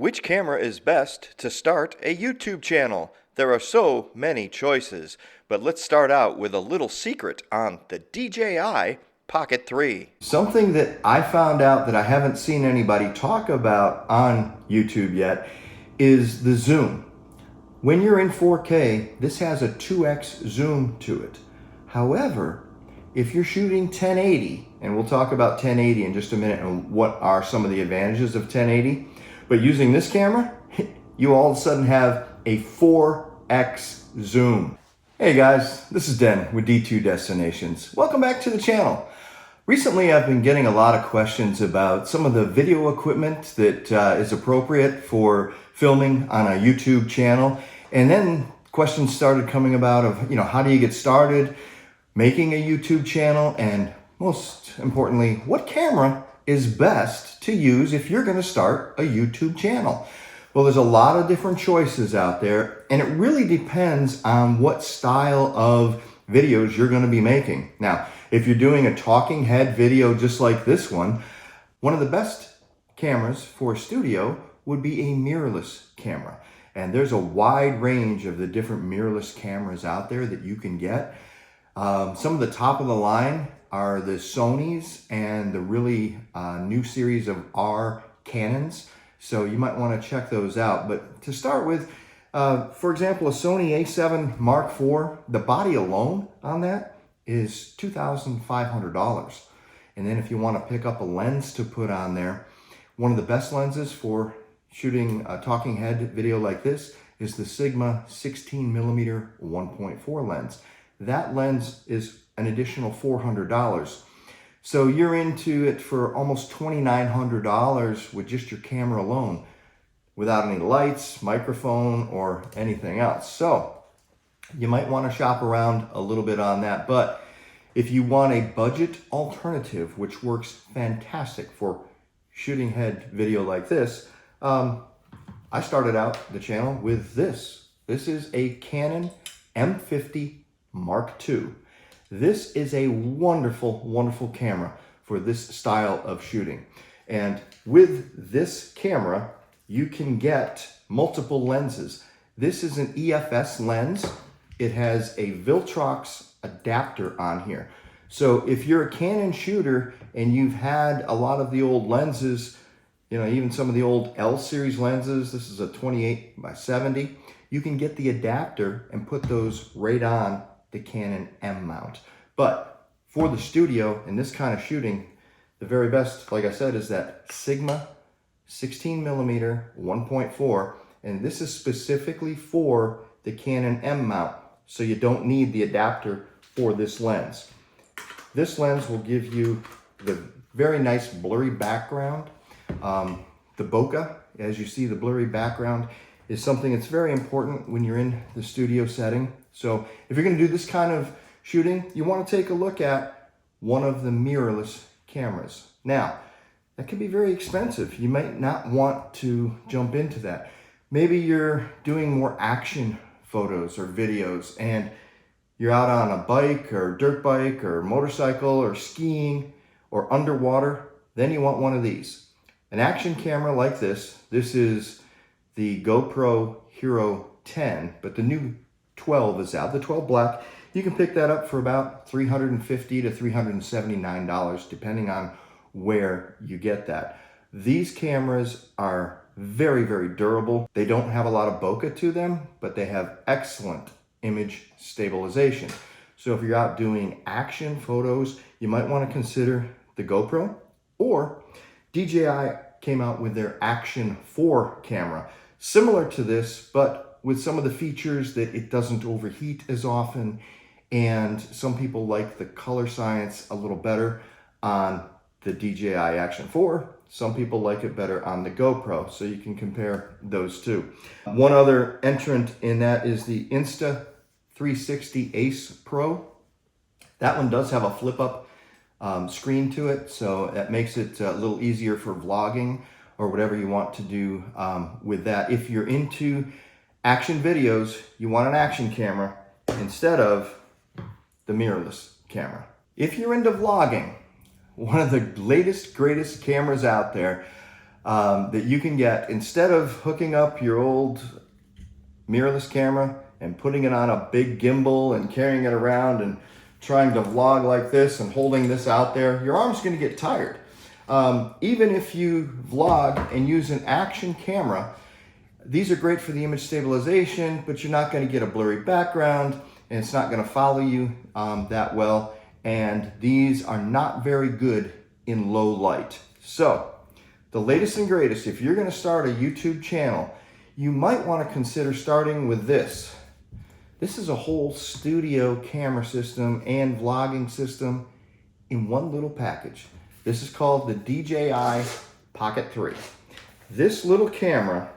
Which camera is best to start a YouTube channel? There are so many choices, but let's start out with a little secret on the DJI Pocket 3. Something that I found out that I haven't seen anybody talk about on YouTube yet is the zoom. When you're in 4K, this has a 2x zoom to it. However, if you're shooting 1080, and we'll talk about 1080 in just a minute and what are some of the advantages of 1080, but using this camera, you all of a sudden have a 4x zoom. Hey guys, this is Den with D2 Destinations. Welcome back to the channel. Recently I've been getting a lot of questions about some of the video equipment that is appropriate for filming on a YouTube channel. And then questions started coming about of, how do you get started making a YouTube channel? And most importantly, what camera is best to use if you're going to start a YouTube channel? Well, there's a lot of different choices out there, and it really depends on what style of videos you're going to be making. Now, if you're doing a talking head video just like this one of the best cameras for a studio would be a mirrorless camera. And there's a wide range of the different mirrorless cameras out there that you can get. Some of the top of the line are the Sonys and the really new series of R Canons. So you might want to check those out. But to start with, for example, a Sony A7 Mark IV, the body alone on that is $2,500. And then if you want to pick up a lens to put on there, one of the best lenses for shooting a talking head video like this is the Sigma 16mm 1.4 lens. That lens is an additional $400. So you're into it for almost $2,900 with just your camera alone, without any lights, microphone, or anything else. So you might want to shop around a little bit on that. But if you want a budget alternative, which works fantastic for shooting head video like this, I started out the channel with this. This is a Canon M50 Mark II. This is a wonderful, wonderful camera for this style of shooting. And with this camera, you can get multiple lenses. This is an EFS lens. It has a Viltrox adapter on here. So if you're a Canon shooter and you've had a lot of the old lenses, even some of the old L series lenses, this is a 28x70, you can get the adapter and put those right on the Canon M mount. But for the studio and this kind of shooting, the very best, like I said, is that Sigma 16mm 1.4, and this is specifically for the Canon M mount, so you don't need the adapter for this lens. This lens will give you the very nice blurry background. The bokeh, as you see, the blurry background is something that's very important when you're in the studio setting. So if you're going to do this kind of shooting, you want to take a look at one of the mirrorless cameras. Now, that can be very expensive. You might not want to jump into that. Maybe you're doing more action photos or videos and you're out on a bike or dirt bike or motorcycle or skiing or underwater. Then you want one of these. An action camera like this. This is the GoPro Hero 10, but the new 12 is out, the 12 Black. You can pick that up for about $350 to $379, depending on where you get that. These cameras are very, very durable. They don't have a lot of bokeh to them, but they have excellent image stabilization. So if you're out doing action photos, you might want to consider the GoPro, or DJI came out with their Action 4 camera. Similar to this, but with some of the features that it doesn't overheat as often, and some people like the color science a little better on the DJI Action 4. Some people like it better on the GoPro, so you can compare those two. One other entrant in that is the Insta 360 Ace Pro. That one does have a flip-up screen to it, so that makes it a little easier for vlogging or whatever you want to do with that. If you're into action videos, you want an action camera instead of the mirrorless camera. If you're into vlogging, one of the latest, greatest cameras out there that you can get. Instead of hooking up your old mirrorless camera and putting it on a big gimbal and carrying it around and trying to vlog like this and holding this out there, your arm's going to get tired. Even if you vlog and use an action camera, these are great for the image stabilization, but you're not going to get a blurry background and it's not going to follow you that well. And these are not very good in low light. So the latest and greatest, if you're going to start a YouTube channel, you might want to consider starting with this. This is a whole studio camera system and vlogging system in one little package. This is called the DJI Pocket 3. This little camera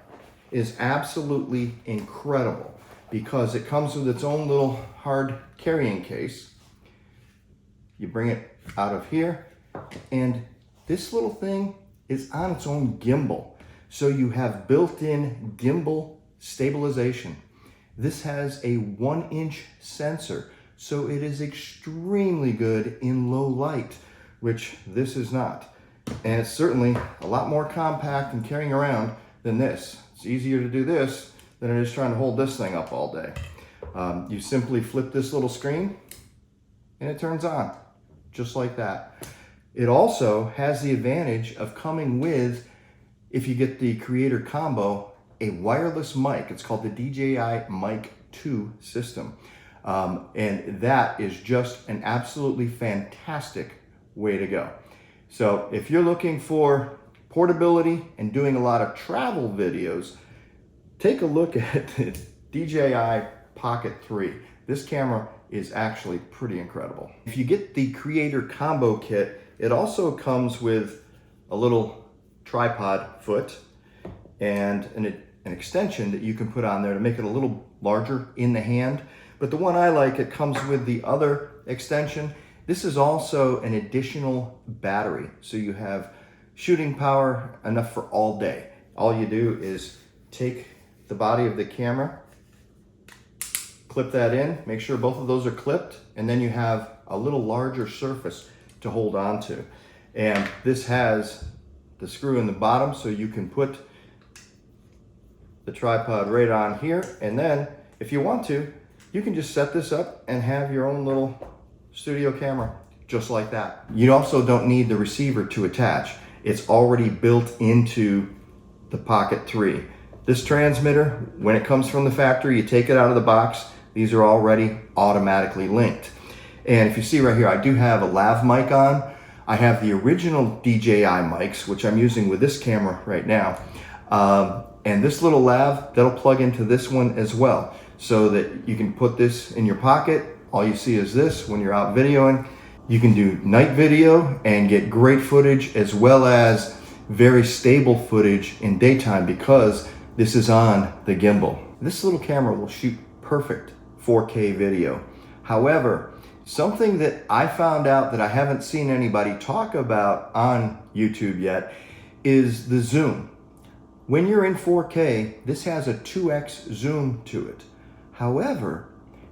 is absolutely incredible because it comes with its own little hard carrying case. You bring it out of here, and this little thing is on its own gimbal. So you have built-in gimbal stabilization. This has a 1-inch sensor, so it is extremely good in low light, which this is not. And it's certainly a lot more compact and carrying around than this. It's easier to do this than it is trying to hold this thing up all day. You simply flip this little screen and it turns on, just like that. It also has the advantage of coming with, if you get the creator combo, a wireless mic. It's called the DJI Mic 2 system. And that is just an absolutely fantastic way to go. So if you're looking for portability and doing a lot of travel videos, take a look at the DJI Pocket 3. This camera is actually pretty incredible. If you get the creator combo kit, it also comes with a little tripod foot and an extension that you can put on there to make it a little larger in the hand. But the one I like, it comes with the other extension. This is also an additional battery, so you have shooting power enough for all day. All you do is take the body of the camera, clip that in, make sure both of those are clipped, and then you have a little larger surface to hold on to. And this has the screw in the bottom, so you can put the tripod right on here, and then if you want to, you can just set this up and have your own little studio camera just like that. You also don't need the receiver to attach. It's already built into the Pocket 3. This transmitter, when it comes from the factory, you take it out of the box, these are already automatically linked. And if you see right here, I do have a lav mic on. I have the original DJI mics, which I'm using with this camera right now. And this little lav, that'll plug into this one as well, so that you can put this in your pocket. All you see is this when you're out videoing. You can do night video and get great footage, as well as very stable footage in daytime because this is on the gimbal. This little camera will shoot perfect 4K video. However, something that I found out that I haven't seen anybody talk about on YouTube yet is the zoom. When you're in 4K, this has a 2x zoom to it. However,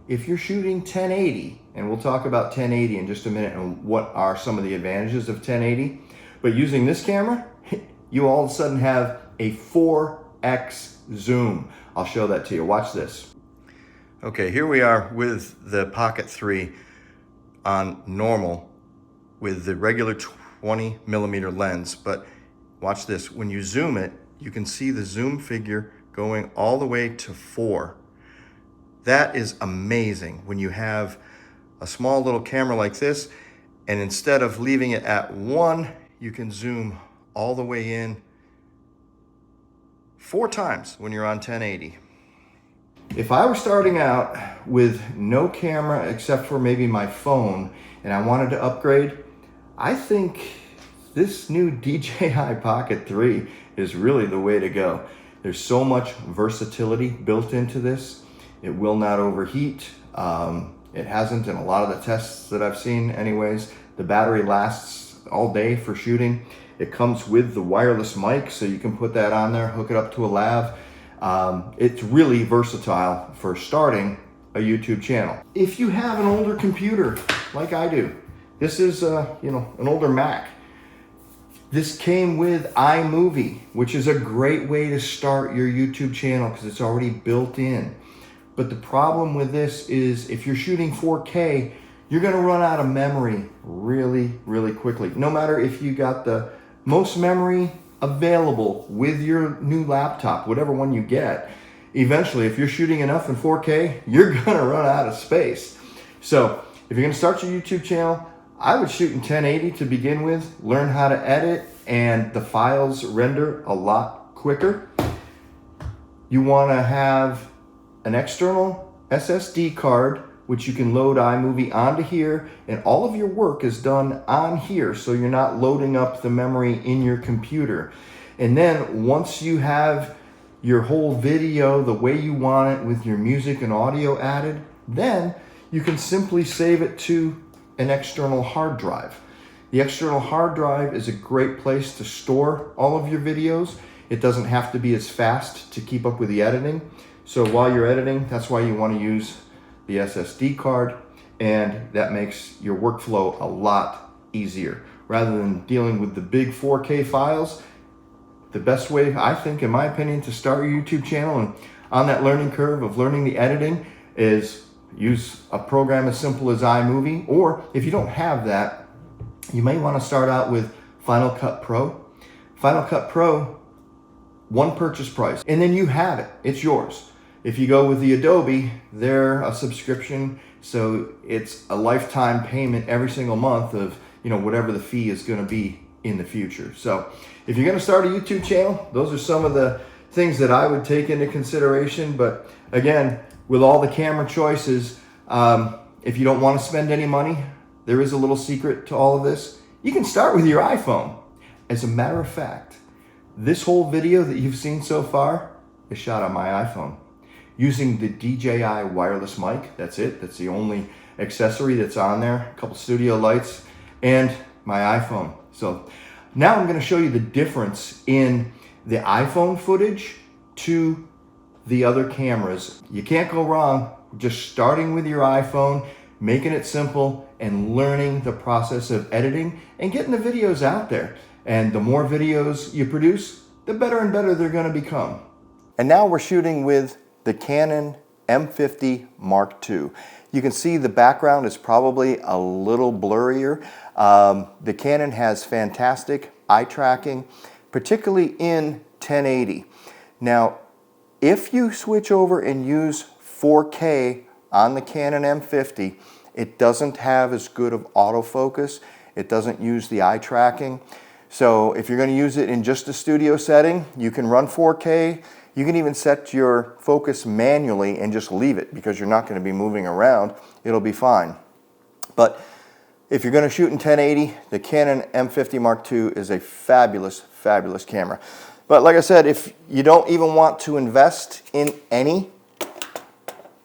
if you're shooting 1080, and we'll talk about 1080 in just a minute and what are some of the advantages of 1080, but using this camera, you all of a sudden have a 4x zoom. I'll show that to you. Watch this. Okay, here we are with the Pocket 3 on normal with the regular 20mm lens, but watch this. When you zoom it, you can see the zoom figure going all the way to 4. That is amazing when you have a small little camera like this, and instead of leaving it at 1, you can zoom all the way in 4 times when you're on 1080. If I were starting out with no camera except for maybe my phone and I wanted to upgrade, I think this new DJI Pocket 3 is really the way to go. There's so much versatility built into this. It will not overheat. It hasn't in a lot of the tests that I've seen anyways. The battery lasts all day for shooting. It comes with the wireless mic, so you can put that on there, hook it up to a lav. It's really versatile for starting a YouTube channel. If you have an older computer like I do, this is an older Mac. This came with iMovie, which is a great way to start your YouTube channel because it's already built in. But the problem with this is if you're shooting 4K, you're gonna run out of memory really, really quickly. No matter if you got the most memory available with your new laptop, whatever one you get, eventually, if you're shooting enough in 4K, you're gonna run out of space. So if you're gonna start your YouTube channel, I would shoot in 1080 to begin with, learn how to edit, and the files render a lot quicker. You wanna have an external SSD card, which you can load iMovie onto here, and all of your work is done on here, so you're not loading up the memory in your computer. And then once you have your whole video the way you want it with your music and audio added, then you can simply save it to an external hard drive. The external hard drive is a great place to store all of your videos. It doesn't have to be as fast to keep up with the editing. So while you're editing, that's why you want to use the SSD card, and that makes your workflow a lot easier. Rather than dealing with the big 4K files, the best way, I think, in my opinion, to start your YouTube channel and on that learning curve of learning the editing is use a program as simple as iMovie, or if you don't have that, you may want to start out with Final Cut Pro. Final Cut Pro, one purchase price, and then you have it, it's yours. If you go with the Adobe, they're a subscription, so it's a lifetime payment every single month of, you know, whatever the fee is going to be in the future. So if you're going to start a YouTube channel, those are some of the things that I would take into consideration. But again, with all the camera choices, if you don't want to spend any money, there is a little secret to all of this. You can start with your iPhone. As a matter of fact, this whole video that you've seen so far is shot on my iPhone using the DJI wireless mic. That's it. That's the only accessory that's on there. A couple studio lights and my iPhone. So now I'm going to show you the difference in the iPhone footage to the other cameras. You can't go wrong just starting with your iPhone, making it simple, and learning the process of editing and getting the videos out there. And the more videos you produce, the better and better they're going to become. And now we're shooting with the Canon M50 Mark II. You can see the background is probably a little blurrier. The Canon has fantastic eye tracking, particularly in 1080. Now, if you switch over and use 4K on the Canon M50, it doesn't have as good of autofocus. It doesn't use the eye tracking. So if you're going to use it in just a studio setting, you can run 4K. You can even set your focus manually and just leave it because you're not going to be moving around. It'll be fine. But if you're going to shoot in 1080, the Canon M50 Mark II is a fabulous, fabulous camera. But like I said, if you don't even want to invest in any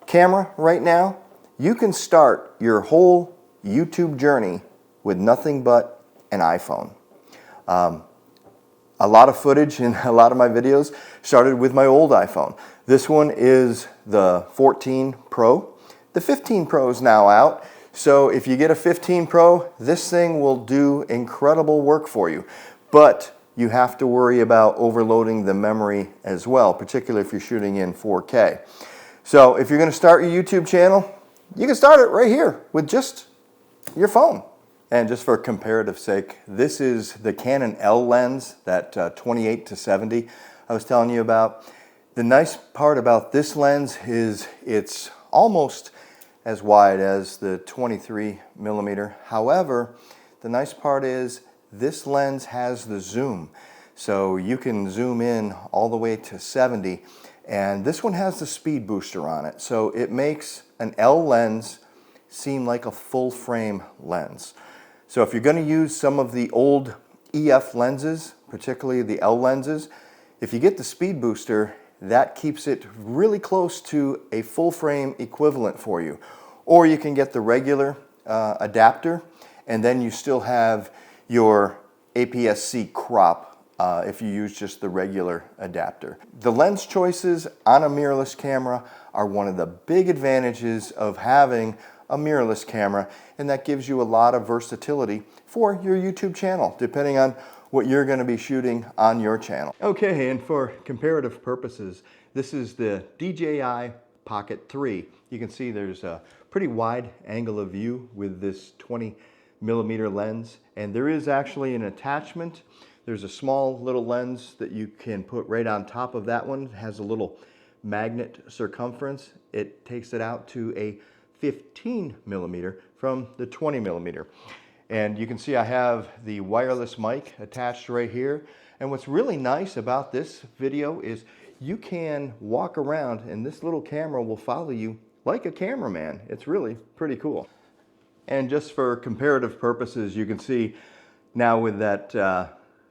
camera right now, you can start your whole YouTube journey with nothing but an iPhone. A lot of footage in a lot of my videos started with my old iPhone. This one is the 14 Pro. The 15 Pro is now out. So if you get a 15 Pro, this thing will do incredible work for you. But you have to worry about overloading the memory as well, particularly if you're shooting in 4K. So if you're going to start your YouTube channel, you can start it right here with just your phone. And just for comparative sake, this is the Canon L Lens, that 28-70 I was telling you about. The nice part about this lens is it's almost as wide as the 23mm. However, the nice part is this lens has the zoom. So you can zoom in all the way to 70. And this one has the speed booster on it. So it makes an L lens seem like a full frame lens. So if you're going to use some of the old EF lenses, particularly the L lenses, if you get the speed booster, that keeps it really close to a full frame equivalent for you. Or you can get the regular adapter, and then you still have your APS-C crop if you use just the regular adapter. The lens choices on a mirrorless camera are one of the big advantages of having a mirrorless camera, and that gives you a lot of versatility for your YouTube channel, depending on what you're going to be shooting on your channel. Okay, and for comparative purposes, this is the DJI Pocket 3. You can see there's a pretty wide angle of view with this 20mm lens, and there is actually an attachment. There's a small little lens that you can put right on top of that one. It has a little magnet circumference. It takes it out to a 15mm from the 20mm. And you can see I have the wireless mic attached right here. And what's really nice about this video is you can walk around and this little camera will follow you like a cameraman. It's really pretty cool. And just for comparative purposes, you can see now with that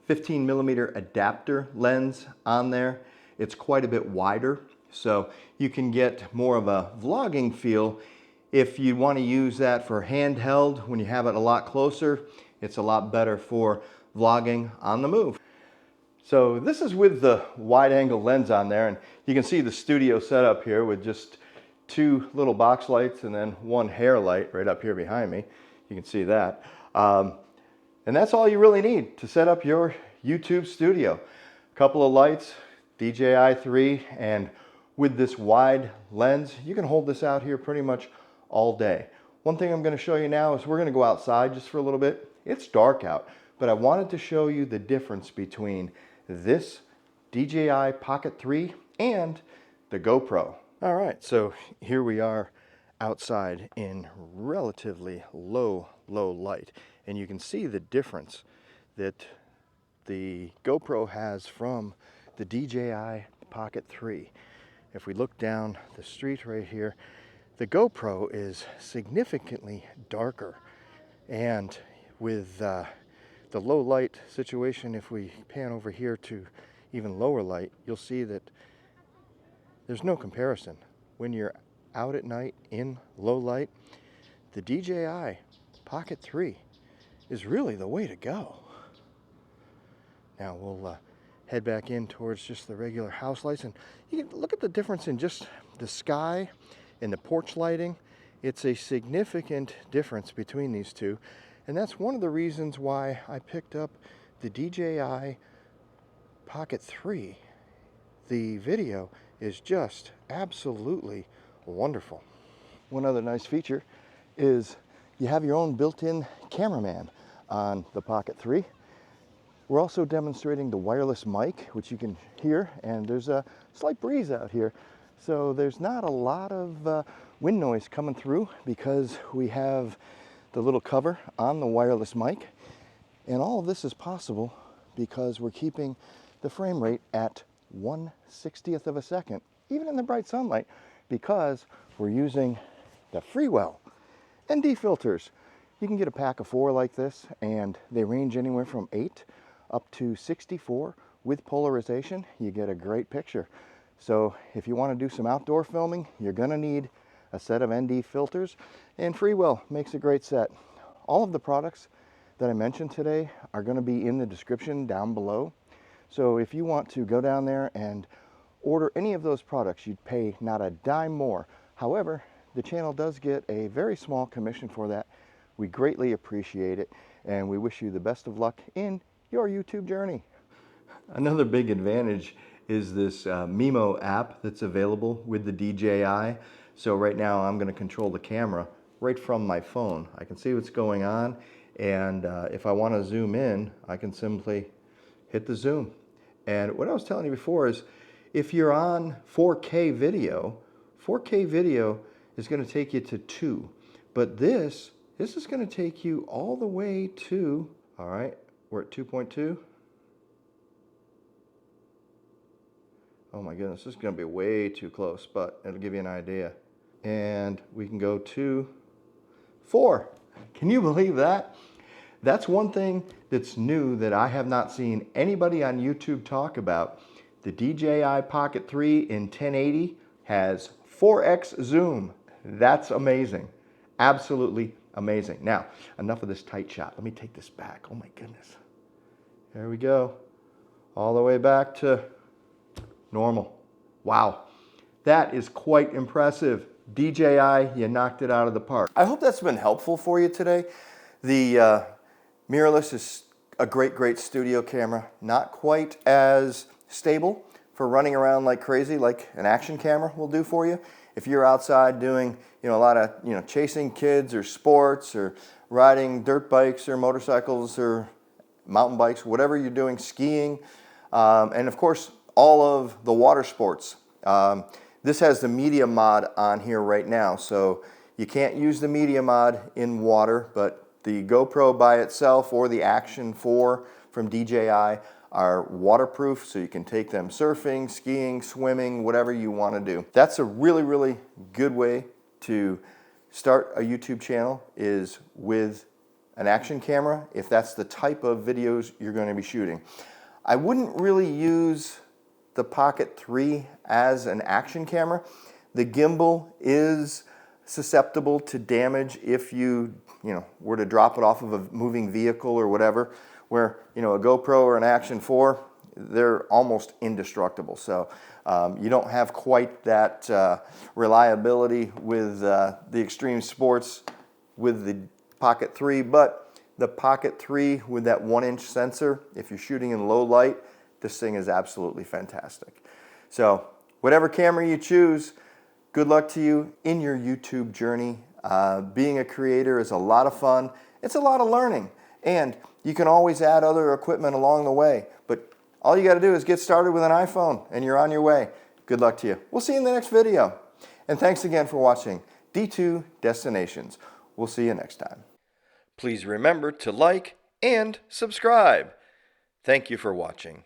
15mm adapter lens on there, it's quite a bit wider. So you can get more of a vlogging feel. If you want to use that for handheld, when you have it a lot closer, it's a lot better for vlogging on the move. So this is with the wide angle lens on there, and you can see the studio setup here with just two little box lights and then one hair light right up here behind me. You can see that. And that's all you really need to set up your YouTube studio. A couple of lights, DJI 3, and with this wide lens, you can hold this out here pretty much all day. One thing I'm going to show you now is we're going to go outside just for a little bit. It's dark out, but I wanted to show you the difference between this DJI Pocket 3 and the GoPro. All right, so here we are outside in relatively low light, and you can see the difference that the GoPro has from the DJI Pocket 3. If we look down the street right here, the GoPro is significantly darker, and with the low light situation, if we pan over here to even lower light, you'll see that there's no comparison. When you're out at night in low light, the DJI Pocket 3 is really the way to go. Now we'll head back in towards just the regular house lights, and you can look at the difference in just the sky and the porch lighting. It's a significant difference between these two, and that's one of the reasons why I picked up the DJI Pocket 3. The video is just absolutely wonderful. One other nice feature is you have your own built-in cameraman on the Pocket 3. We're also demonstrating the wireless mic, which you can hear, and there's a slight breeze out here. So there's not a lot of wind noise coming through because we have the little cover on the wireless mic. And all of this is possible because we're keeping the frame rate at 1/60th of a second, even in the bright sunlight, because we're using the Freewell ND filters. You can get a pack of 4 like this, and they range anywhere from 8 up to 64 with polarization. You get a great picture. So if you want to do some outdoor filming, you're going to need a set of ND filters, and Freewell makes a great set. All of the products that I mentioned today are going to be in the description down below. So if you want to go down there and order any of those products, you'd pay not a dime more. However, the channel does get a very small commission for that. We greatly appreciate it, and we wish you the best of luck in your YouTube journey. Another big advantage is this Mimo app that's available with the DJI. So right now I'm going to control the camera right from my phone. I can see what's going on, and if I want to zoom in, I can simply hit the zoom. And what I was telling you before is if you're on 4K video, 4K video is going to take you to 2. But this is going to take you all the way to, all right, we're at 2.2. Oh my goodness, this is going to be way too close, but it'll give you an idea. And we can go to 4. Can you believe that? That's one thing that's new that I have not seen anybody on YouTube talk about. The DJI Pocket 3 in 1080 has 4x zoom. That's amazing. Absolutely amazing. Now, enough of this tight shot. Let me take this back. Oh my goodness. There we go. All the way back to normal. Wow. That is quite impressive. DJI, you knocked it out of the park. I hope that's been helpful for you today. The mirrorless is a great studio camera. Not quite as stable for running around like crazy like an action camera will do for you. If you're outside doing, a lot of, chasing kids or sports or riding dirt bikes or motorcycles or mountain bikes, whatever you're doing, skiing, and of course, all of the water sports. This has the media mod on here right now, so you can't use the media mod in water, but the GoPro by itself or the Action 4 from DJI are waterproof, so you can take them surfing, skiing, swimming, whatever you want to do. That's a really good way to start a YouTube channel, is with an action camera, if that's the type of videos you're going to be shooting. I wouldn't really use the Pocket 3 as an action camera. The gimbal is susceptible to damage if you were to drop it off of a moving vehicle or whatever, where a GoPro or an Action 4, they're almost indestructible. So you don't have quite that reliability with the extreme sports with the Pocket 3, but the Pocket 3 with that 1-inch sensor, if you're shooting in low light, this thing is absolutely fantastic. So whatever camera you choose, good luck to you in your YouTube journey. Being a creator is a lot of fun. It's a lot of learning, and you can always add other equipment along the way, but all you got to do is get started with an iPhone and you're on your way. Good luck to you. We'll see you in the next video. And thanks again for watching D2 Destinations. We'll see you next time. Please remember to like and subscribe. Thank you for watching.